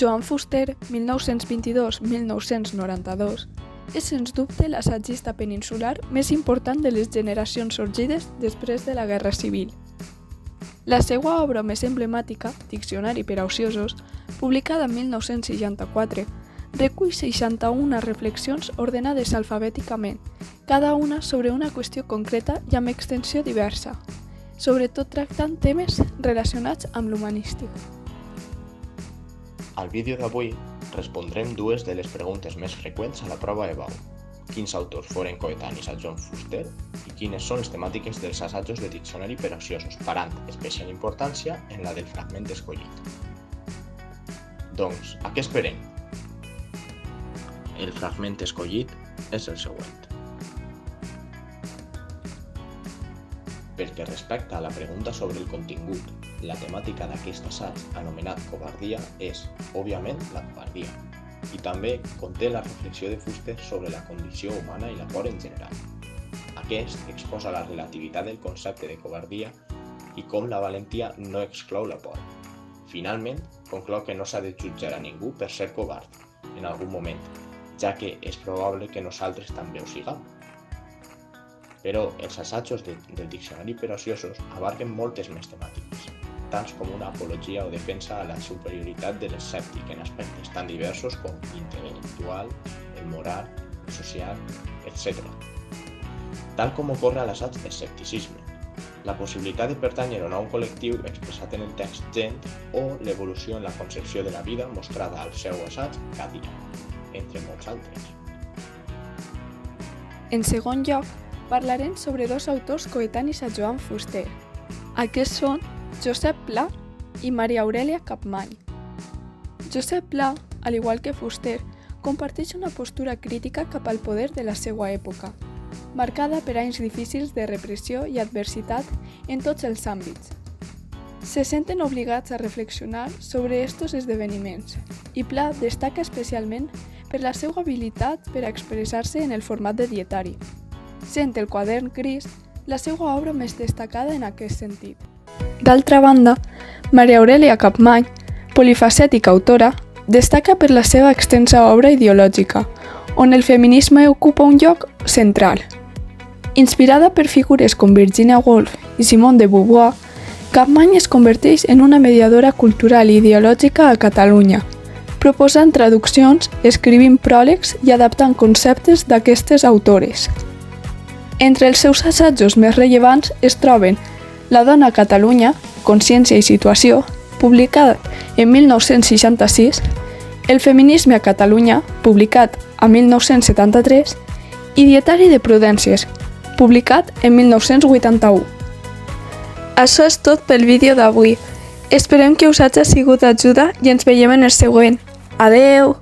Joan Fuster, 1922-1992, és sens dubte l'assagista peninsular més important de les generacions sorgides després de la Guerra Civil. La seva obra més emblemàtica, Diccionari per a ociosos, publicada en 1964, recull 61 reflexions ordenades alfabèticament, cada una sobre una qüestió concreta i amb extensió diversa, sobretot tractant temes relacionats amb l'humanística. Al vídeo d'avui respondrem dues de les preguntes més freqüents a la prova EBAU. Quins autors foren coetanis a Joan Fuster i quines són les temàtiques dels assajos de diccionari per a ociosos, parant especial importància en la del fragment escollit. Doncs, a què esperem? El fragment escollit és el següent. Pel que respecta a la pregunta sobre el contingut, la temàtica d'aquest assaig, anomenat covardia, és, òbviament, la covardia, i també conté la reflexió de Fuster sobre la condició humana i la por en general. Aquest exposa la relativitat del concepte de covardia i com la valentia no exclou la por. Finalment, conclou que no s'ha de jutjar a ningú per ser covard, en algun moment, ja que és probable que nosaltres també ho siguem. Però els assajos del diccionari per a ociosos abarquen moltes més temàtiques, tants com una apologia o defensa a la superioritat de l'escèptic en aspectes tan diversos com l'intel·lectual, el moral, el social, etc. Tal com ocorre a l'assaig d'escepticisme, la possibilitat de pertànyer o no a un col·lectiu expressat en el text Gent o l'evolució en la concepció de la vida mostrada al seu assaig Cadira, entre molts altres. En segon lloc, parlarem sobre dos autors coetanis a Joan Fuster. Aquests són Josep Pla i Maria Aurèlia Capmany. Josep Pla, al igual que Fuster, comparteix una postura crítica cap al poder de la seva època, marcada per anys difícils de repressió i adversitat en tots els àmbits. Se senten obligats a reflexionar sobre estos esdeveniments i Pla destaca especialment per la seva habilitat per a expressar-se en el format de dietari, sent el quadern gris la seva obra més destacada en aquest sentit. D'altra banda, Maria Aurèlia Capmany, polifacètica autora, destaca per la seva extensa obra ideològica, on el feminisme ocupa un lloc central. Inspirada per figures com Virginia Woolf i Simone de Beauvoir, Capmany es converteix en una mediadora cultural i ideològica a Catalunya, proposant traduccions, escrivint pròlegs i adaptant conceptes d'aquestes autores. Entre els seus assajos més rellevants es troben La dona a Catalunya, Consciència i situació, publicada en 1966, El feminisme a Catalunya, publicat a 1973, i Dietari de prudències, publicat en 1981. Això és tot pel vídeo d'avui. Esperem que us hagi sigut d'ajuda i ens veiem en el següent. Adeu!